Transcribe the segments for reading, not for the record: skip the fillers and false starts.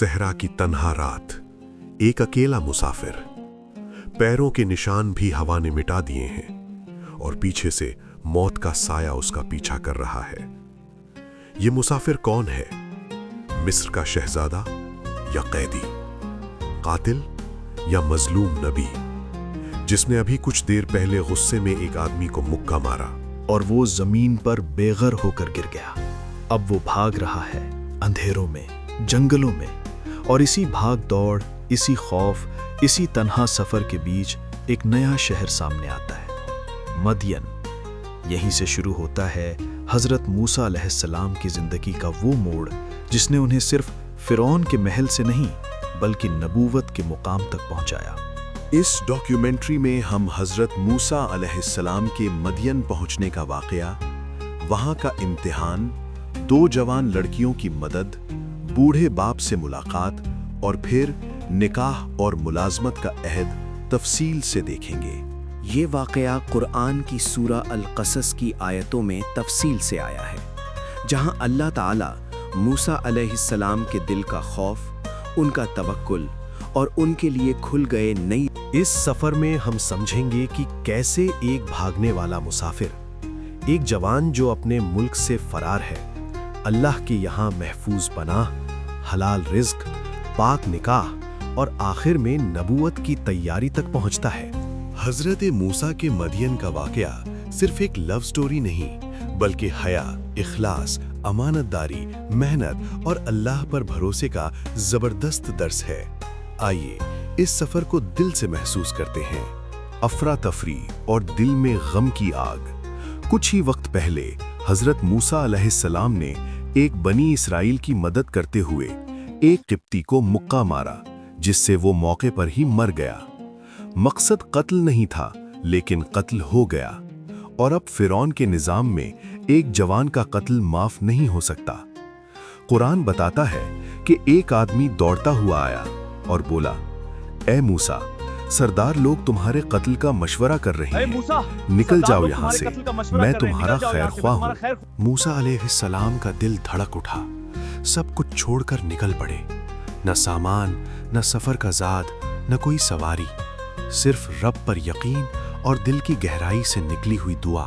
सहरा की तन्हा रात, एक अकेला मुसाफिर। पैरों के निशान भी हवा ने मिटा दिए हैं और पीछे से मौत का साया उसका पीछा कर रहा है। ये मुसाफिर कौन है? मिस्र का शहजादा या कैदी, कातिल या मजलूम नबी, जिसने अभी कुछ देर पहले गुस्से में एक आदमी को मुक्का मारा और वो जमीन पर बेघर होकर गिर गया। अब वो भाग रहा है अंधेरों में, जंगलों में, और इसी भाग दौड़, इसी खौफ, इसी तन्हा सफर के बीच एक नया शहर सामने आता है, मदियन। यहीं से शुरू होता है हजरत मूसा अलैहिस्सलाम की जिंदगी का वो मोड़ जिसने उन्हें सिर्फ फिरौन के महल से नहीं बल्कि नबूवत के मुकाम तक पहुंचाया। इस डॉक्यूमेंट्री में हम हजरत मूसा अलैहिस्सलाम के मदियन पहुंचने का वाकया, वहां का इम्तिहान, दो जवान लड़कियों की मदद, बूढ़े बाप से मुलाकात और फिर निकाह और मुलाजमत का अहद तफसील से देखेंगे। ये वाकया कुरान की सूरा अल-क़सस की आयतों में तफसील से आया है, जहां अल्लाह ताला मूसा अलैहिस्सलाम के दिल का खौफ, उनका तवक्कुल और उनके लिए खुल गए नई। इस सफर में हम समझेंगे कि कैसे एक भागने वाला मुसाफिर, एक जवान जो अपने मुल्क से फरार है, अल्लाह के यहाँ महफूज पनाह, हलाल रिज्क, पाक निकाह और आखिर में नबूवत की तैयारी तक पहुँचता है। हजरत मूसा के मदियन का वाकया सिर्फ एक लव स्टोरी नहीं, बल्कि हया, इखलास, अमानतदारी, मेहनत और अल्लाह पर भरोसे का जबरदस्त दर्स है। आइए इस सफर को दिल से महसूस करते हैं। अफरा तफरी और दिल में गम की आग। कुछ ही वक्त पहले हजरत मूसा अलैहिस्सलाम ने एक बनी इसराइल की मदद करते हुए एक किप्ती को मुक्का मारा, जिससे वो मौके पर ही मर गया। मकसद कत्ल नहीं था, लेकिन कत्ल हो गया, और अब फिरौन के निजाम में एक जवान का कत्ल माफ नहीं हो सकता। कुरान बताता है कि एक आदमी दौड़ता हुआ आया और बोला, ए मूसा, सरदार लोग तुम्हारे कत्ल का मशवरा कर रहे हैं, निकल जाओ यहाँ से, मैं तुम्हारा खैरख्वाह हूँ। मूसा अलैहिस्सलाम का दिल धड़क उठा, सब कुछ छोड़कर निकल पड़े। न सामान, न सफर का जाद, न कोई सवारी, सिर्फ रब पर यकीन और दिल की गहराई से निकली हुई दुआ।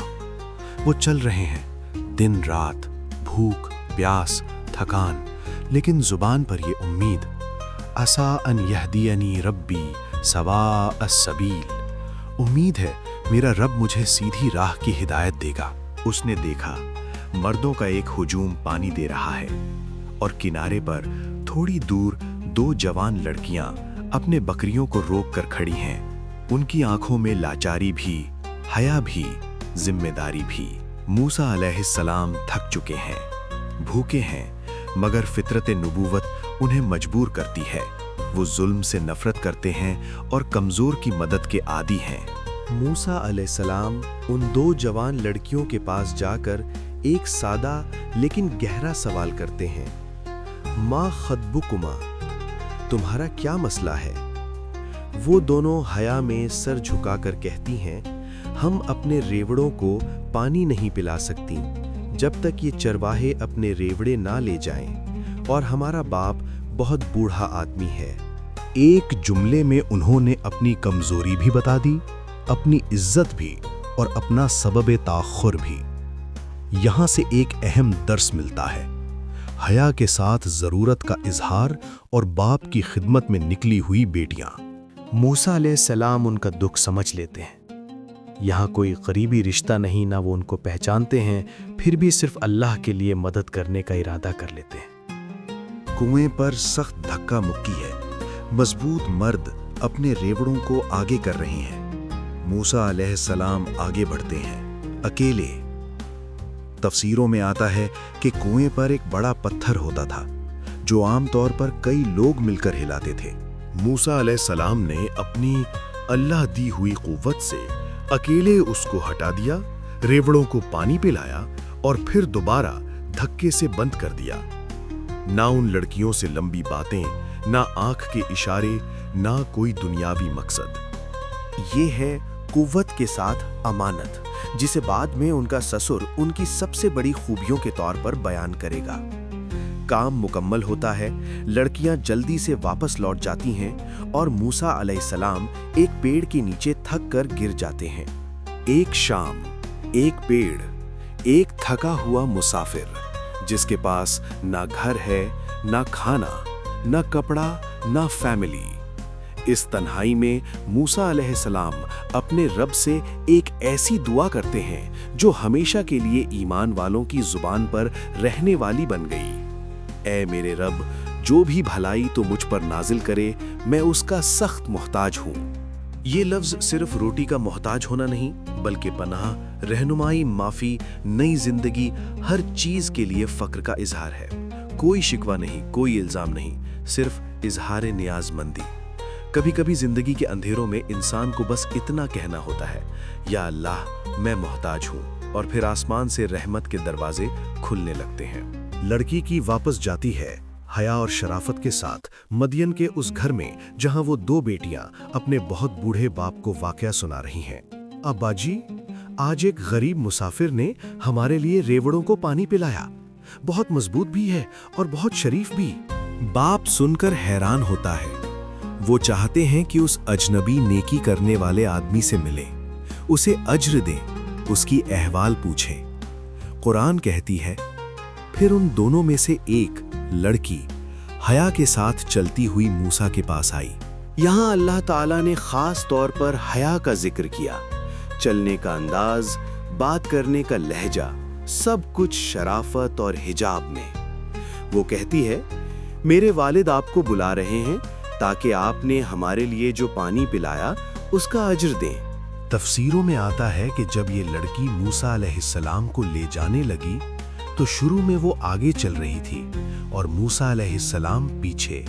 वो चल रहे हैं, दिन रात, भूख, प्यास, थकान, लेकिन जुबान पर ये उम्मीद, असा अन यहदियनी रब्बी सवा अस्सबील। उम्मीद है मेरा रब मुझे सीधी राह की हिदायत देगा। उसने देखा मर्दों का एक हुजूम पानी दे रहा है और किनारे पर थोड़ी दूर दो जवान लड़कियां अपने बकरियों को रोक कर खड़ी हैं। उनकी आंखों में लाचारी भी, हया भी, जिम्मेदारी भी। मूसा अलैहिस्सलाम थक चुके हैं, भूखे हैं, मगर फितरत नबूवत उन्हें मजबूर करती है। वो जुल्म से नफरत करते हैं और कमजोर की मदद के आदी हैं। मूसा अलैहिस्सलाम उन दो जवान लड़कियों के पास जाकर एक सादा लेकिन गहरा सवाल करते हैं, माँ खतबुकुमा, तुम्हारा क्या मसला है? वो दोनों हया में सर झुकाकर कहती हैं, हम अपने रेवड़ों को पानी नहीं पिला सकती जब तक ये चरवाहे अपने रेवड़े ना ले जाएं, और हमारा बाप बहुत बूढ़ा आदमी है। एक जुमले में उन्होंने अपनी कमजोरी भी बता दी, अपनी इज्जत भी और अपना सबब ताखुर भी। यहाँ से एक अहम दर्स मिलता है, हया के साथ जरूरत का इजहार और बाप की खिदमत में निकली हुई बेटियां। मूसा अलैहिस्सलाम उनका दुख समझ लेते हैं। यहाँ कोई करीबी रिश्ता नहीं, ना वो उनको पहचानते हैं, फिर भी सिर्फ अल्लाह के लिए मदद करने का इरादा कर लेते हैं। कुएं पर सख्त धक्का मुक्की है, मजबूत मर्द अपने रेवड़ों को आगे कर रहे हैं। मूसा अलैहिस्सलाम आगे बढ़ते हैं, अकेले। तफसीरों में आता है कि कुएं पर एक बड़ा पत्थर होता था, जो आमतौर पर कई लोग मिलकर हिलाते थे। मूसा अलैहिस्सलाम ने अपनी अल्लाह दी हुई कुव्वत से अकेले उसको हटा दिया, रेवड़ों को पानी पिलाया और फिर दोबारा धक्के से बंद कर दिया। ना उन लड़कियों से लंबी बातें, ना आंख के इशारे, ना कोई दुनियावी मकसद। ये है कुव्वत के साथ अमानत, जिसे बाद में उनका ससुर उनकी सबसे बड़ी खूबियों के तौर पर बयान करेगा। काम मुकम्मल होता है, लड़कियां जल्दी से वापस लौट जाती हैं और मूसा अलैहिस्सलाम एक पेड़ के नीचे थक कर गिर जाते हैं। एक शाम, एक पेड़, एक थका हुआ मुसाफिर जिसके पास ना घर है, ना खाना, ना कपड़ा, ना फैमिली। इस तन्हाई में मूसा अलैहिस्सलाम अपने रब से एक ऐसी दुआ करते हैं जो हमेशा के लिए ईमान वालों की जुबान पर रहने वाली बन गई। ऐ मेरे रब, जो भी भलाई तो मुझ पर नाजिल करे, मैं उसका सख्त मोहताज हूँ। ये लफ्ज सिर्फ रोटी का मोहताज होना नहीं, बल्कि पनाह, रहनुमाई, माफी, नई जिंदगी, हर चीज के लिए फक्र का इजहार है। कोई शिकवा नहीं, कोई इल्जाम नहीं, सिर्फ इजहार नियाजमंदी। कभी कभी जिंदगी के अंधेरों में इंसान को बस इतना कहना होता है, या अल्लाह मैं मोहताज हूँ, और फिर आसमान से रहमत के दरवाजे खुलने लगते हैं। लड़की की वापस जाती है हया और शराफत के साथ मदियन के उस घर में जहां वो दो बेटियां अपने बहुत बूढ़े बाप को वाकया सुना रही हैं। अब्बा जी, आज एक गरीब मुसाफिर ने हमारे लिए रेवड़ों को पानी पिलाया। बहुत मजबूत भी है और बहुत शरीफ भी। बाप सुनकर हैरान होता है। वो चाहते हैं कि उस अजनबी नेकी करने वाले आदमी से मिले, उसे अज्र दें, उसकी अहवाल पूछें। कुरान कहती है, फिर उन दोनों में से एक लड़की हया के साथ चलती हुई मूसा के पास आई। यहाँ अल्लाह ताला ने खास तौर पर हया का जिक्र किया। चलने का अंदाज, बात करने का लहजा, सब कुछ शराफत और हिजाब में। वो कहती है, मेरे वालिद आपको बुला रहे हैं ताकि आपने हमारे लिए जो पानी पिलाया उसका अज्र दें। तफसीरों में आता है कि जब ये लड़की मूसा अलैहिस्सलाम को ले जाने लगी तो शुरू में वो आगे चल रही थी और मूसा अलैहिस्सलाम पीछे।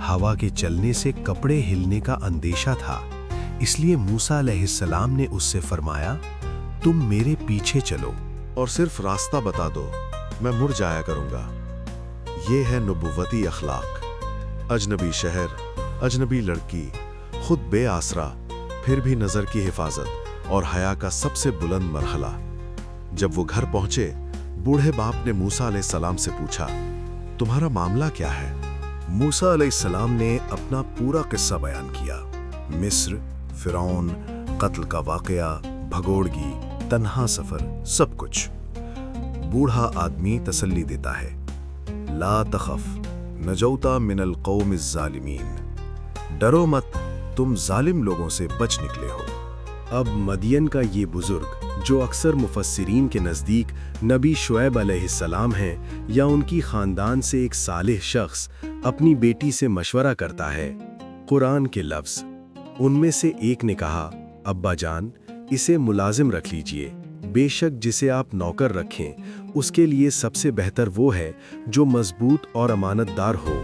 हवा के चलने से कपड़े हिलने का अंदेशा था, इसलिए मूसा अलैहिस्सलाम ने उससे फरमाया, तुम मेरे पीछे चलो और सिर्फ रास्ता बता दो, मैं मुड़ जाया करूंगा। ये है नबुव्वती अखलाक। अजनबी शहर, अजनबी लड़की, खुद बेआसरा, फिर भी नजर की हिफाजत और हया का सबसे बुलंद मरहला। जब वो घर पहुंचे, बूढ़े बाप ने मूसा अलैहिस्सलाम से पूछा, तुम्हारा मामला क्या है? मूसा अलैहिस्सलाम ने अपना पूरा किस्सा बयान किया। मिस्र, फिरौन, कत्ल का वाकया, भगोड़गी, तन्हा सफर, सब कुछ। बूढ़ा आदमी तसल्ली देता है, ला तखफ नजौता मिनल कौमिज़ ज़ालिमीन, डरो मत, तुम जालिम लोगों से बच निकले हो। अब मदियन का ये बुजुर्ग, जो अक्सर मुफस्सिरीन के नज़दीक नबी शुएब अलैहिस्सलाम हैं या उनकी ख़ानदान से एक सालिह शख्स, अपनी बेटी से मशवरा करता है। कुरान के लफ्ज़, उनमें से एक ने कहा, अब्बा जान, इसे मुलाजिम रख लीजिए, बेशक जिसे आप नौकर रखें उसके लिए सबसे बेहतर वो है जो मजबूत और अमानतदार हो।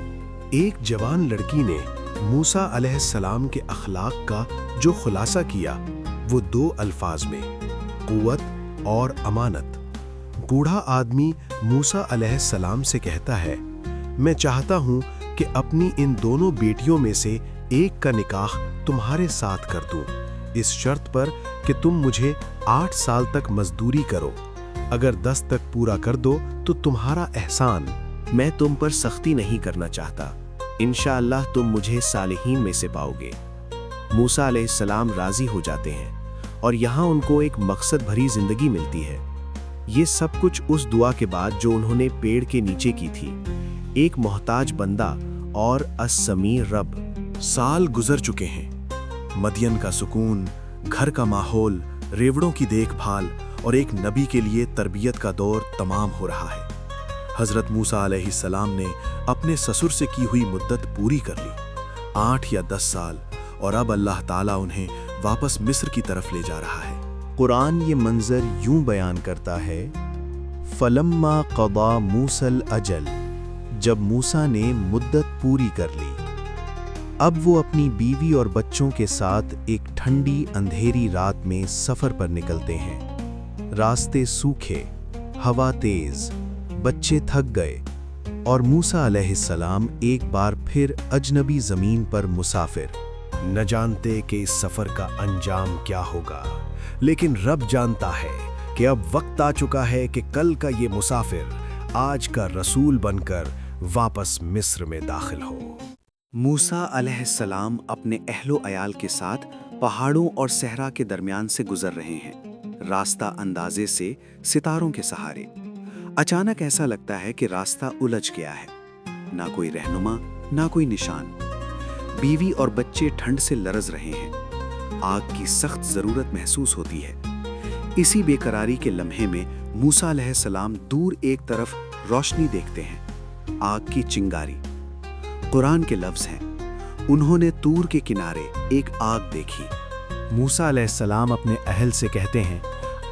एक जवान लड़की ने मूसा अलैहिस्सलाम के अखलाक का जो खुलासा किया वो दो अल्फाज में, कुव्वत और अमानत। बूढ़ा आदमी मूसा अलैहिस्सलाम से कहता है, मैं चाहता हूँ कि अपनी इन दोनों बेटियों में से एक का निकाह तुम्हारे साथ कर दूँ, इस शर्त पर कि तुम मुझे 8 साल तक मजदूरी करो। अगर 10 तक पूरा कर दो तो तुम्हारा एहसान। मैं तुम पर सख्ती नहीं करना चाहता, इंशाअल्लाह तुम मुझे सालिहीन में से पाओगे। मूसा अलैहिस्सलाम राजी हो जाते हैं और यहाँ उनको एक मकसद भरी जिंदगी मिलती है। ये सब कुछ उस दुआ के बाद जो उन्होंने पेड़ के नीचे की थी। एक मोहताज बंदा और अस-समीर रब। साल गुजर चुके हैं। मदियन का सुकून, घर का माहौल, रेवड़ों की देखभाल और एक नबी के लिए तरबियत का दौर तमाम हो रहा है। हजरत मूसा अलैहिस्सलाम ने अपने ससुर से की हुई मुद्दत पूरी कर ली, 8 या 10 साल, और अब अल्लाह ताला उन्हें वापस मिस्र की तरफ ले जा रहा है। कुरान ये मंजर यूं बयान करता है, फलम्मा क़दा मूसल अजल, जब मूसा ने मुद्दत पूरी कर ली, अब वो अपनी बीवी और बच्चों के साथ एक ठंडी अंधेरी रात में सफर पर निकलते हैं। रास्ते सूखे, हवा तेज, बच्चे थक गए और मूसा अलैहिस्सलाम एक बार फिर अजनबी जमीन पर मुसाफिर। न जानते कि इस सफर का अंजाम क्या होगा, लेकिन रब जानता है कि अब वक्त आ चुका है कि कल का ये मुसाफिर आज का रसूल बनकर वापस मिस्र में दाखिल हो। मूसा अलैहिस्सलाम अपने अहलो अयाल के साथ पहाड़ों और सहरा के दरमियान से गुजर रहे हैं, रास्ता अंदाजे से सितारों के सहारे। अचानक ऐसा लगता है कि रास्ता उलझ गया है, ना कोई रहनुमा, ना कोई निशान। बीवी और बच्चे ठंड से लरज रहे हैं, आग की सख्त जरूरत महसूस होती है। इसी बेकरारी के लम्हे में मूसा अलैहिस्सलाम दूर एक तरफ रोशनी देखते हैं, आग की चिंगारी। कुरान के लफ्ज हैं, उन्होंने तूर के किनारे एक आग देखी। मूसा अलैहिस्सलाम अपने अहल से कहते हैं,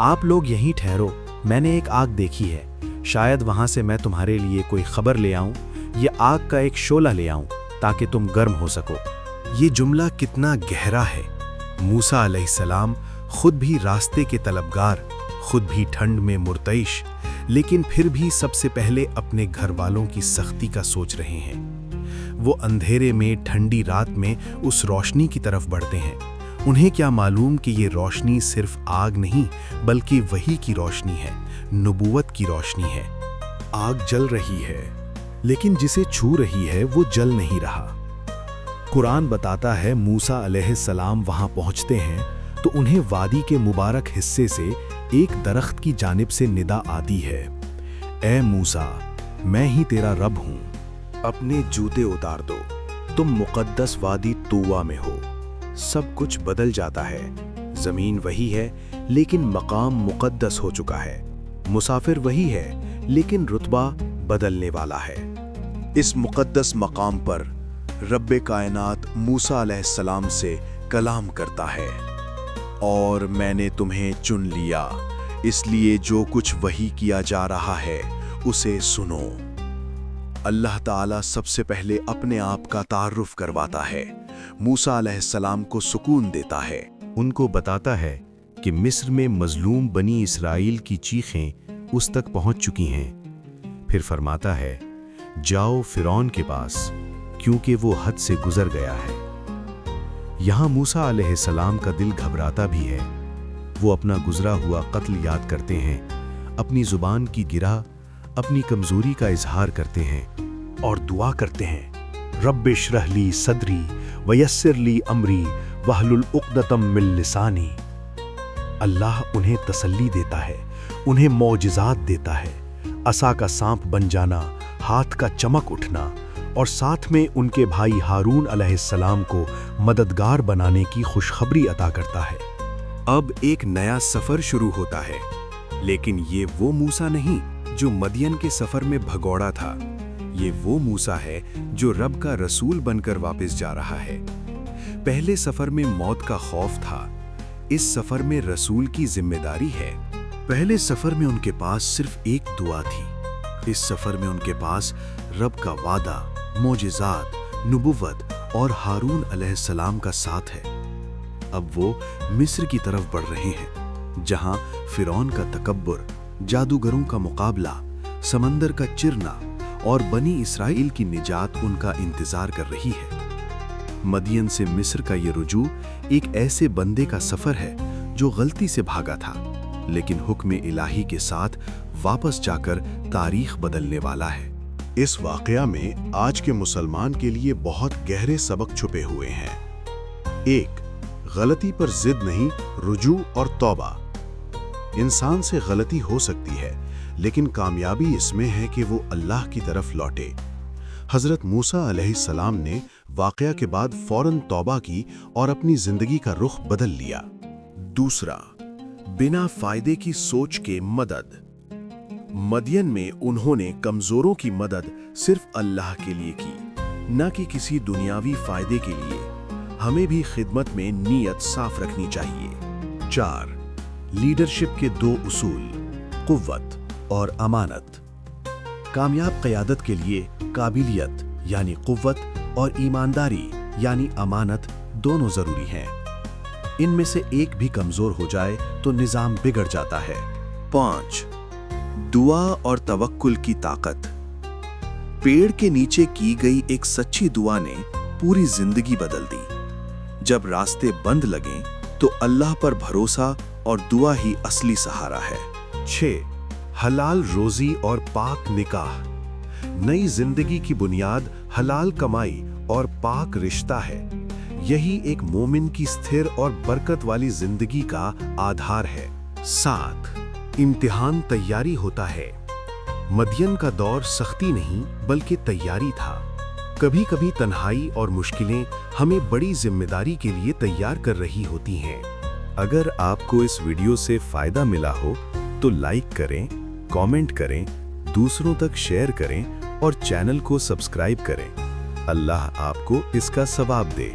आप लोग यहीं ठहरो, मैंने एक आग देखी है, शायद वहां से मैं तुम्हारे लिए कोई खबर ले आऊं, ये आग का एक शोला ले आऊं ताकि तुम गर्म हो सको। ये जुमला कितना गहरा है। मूसा अलैहिस्सलाम खुद भी रास्ते के तलबगार, खुद भी ठंड में मुर्तइश, लेकिन फिर भी सबसे पहले अपने घर वालों की सख्ती का सोच रहे हैं। वो अंधेरे में ठंडी रात में उस रोशनी की तरफ बढ़ते हैं। उन्हें क्या मालूम कि ये रोशनी सिर्फ आग नहीं बल्कि वही की रोशनी है, नबूवत की रोशनी है। आग जल रही है, लेकिन जिसे छू रही है वो जल नहीं रहा। कुरान बताता है मूसा अलैहिस्सलाम वहां पहुंचते हैं तो उन्हें वादी के मुबारक हिस्से से एक दरख्त की जानिब से निदा आती है, ए मूसा, मैं ही तेरा रब हूं, अपने जूते उतार दो, तुम मुकद्दस वादी तूवा में हो। सब कुछ बदल जाता है, जमीन वही है लेकिन मकाम मुकद्दस हो चुका है। मुसाफिर वही है लेकिन रुतबा बदलने वाला है। इस मुकद्दस मकाम पर रब्बे कायनात मूसा अलैहिस्सलाम से कलाम करता है, और मैंने तुम्हें चुन लिया, इसलिए जो कुछ वही किया जा रहा है उसे सुनो। अल्लाह ताला सबसे पहले अपने आप का तारुफ करवाता है, मूसा अलैहिस्सलाम को सुकून देता है, उनको बताता है कि मिस्र में मजलूम बनी इसराइल की चीखें उस तक पहुंच चुकी हैं। फिर फरमाता है, जाओ फिरौन के पास, क्योंकि वो हद से गुजर गया है। यहाँ मूसा अलैहिस्सलाम का दिल घबराता भी है। वो अपना गुजरा हुआ कत्ल याद करते हैं, अपनी जुबान की गिरा, अपनी कमजोरी का इजहार करते हैं और दुआ करते हैं, रब्बि इश्रह ली सदरी वयस्सिर ली अमरी वहलुल उक़दतम मिन लिसानी। अल्लाह उन्हें तसल्ली देता है, उन्हें मौजिज़ात देता है, असा का सांप बन जाना, हाथ का चमक उठना, और साथ में उनके भाई हारून अलैहिस्सलाम को मददगार बनाने की खुशखबरी अता करता है। अब एक नया सफर शुरू होता है, लेकिन ये वो मूसा नहीं जो मदियन के सफर में भगौड़ा था। ये वो मूसा है जो रब का रसूल बनकर वापस जा रहा है। पहले सफर में मौत का खौफ था, इस सफर में रसूल की जिम्मेदारी है। पहले सफर में उनके पास सिर्फ एक दुआ थी, इस सफर में उनके पास रब का वादा, मौजिज़ात, नबुव्वत और हारून अलैहिस्सलाम का साथ है। अब वो मिस्र की तरफ बढ़ रहे हैं, जहां फिरौन का तकब्बुर, जादूगरों का मुकाबला, समंदर का चिरना और बनी इसराइल की निजात उनका इंतजार कर रही है। मदियन से मिस्र का ये रुजू एक ऐसे बंदे का सफर है जो गलती से भागा था, लेकिन हुक्म इलाही के साथ वापस जाकर तारीख बदलने वाला है। इस वाकया में आज के मुसलमान के लिए बहुत गहरे सबक छुपे हुए हैं। 1. गलती पर जिद नहीं, रुजू और तौबा। इंसान से गलती हो सकती है, लेकिन कामयाबी इसमें है कि वो अल्लाह की तरफ लौटे। हजरत मूसा अलैहिस्सलाम ने वाकया के बाद फौरन तौबा की और अपनी जिंदगी का रुख बदल लिया। 2. बिना फायदे की सोच के मदद। मदियन में उन्होंने कमजोरों की मदद सिर्फ अल्लाह के लिए की, न कि किसी दुनियावी फायदे के लिए। हमें भी खिदमत में नीयत साफ रखनी चाहिए। 4. लीडरशिप के 2 उसूल, कुव्वत और अमानत। कामयाब क़यादत के लिए काबिलियत यानी कुव्वत और ईमानदारी यानी अमानत दोनों जरूरी हैं। इनमें से एक भी कमजोर हो जाए तो निजाम बिगड़ जाता है। 5. दुआ और तवक्कुल की ताकत। पेड़ के नीचे की गई एक सच्ची दुआ ने पूरी जिंदगी बदल दी। जब रास्ते बंद लगें तो अल्लाह पर भरोसा और दुआ ही असली सहारा है। 6. हलाल रोजी और पाक निकाह। नई जिंदगी की बुनियाद हलाल कमाई और पाक रिश्ता है। यही एक मोमिन की स्थिर और बरकत वाली जिंदगी का आधार है। 7 इम्तिहान तैयारी होता है। मदियन का दौर सख्ती नहीं बल्कि तैयारी था। कभी कभी तन्हाई और मुश्किलें हमें बड़ी जिम्मेदारी के लिए तैयार कर रही होती हैं। अगर आपको इस वीडियो से फायदा मिला हो तो लाइक करें, कमेंट करें, दूसरों तक शेयर करें और चैनल को सब्सक्राइब करें। अल्लाह आपको इसका सवाब दे।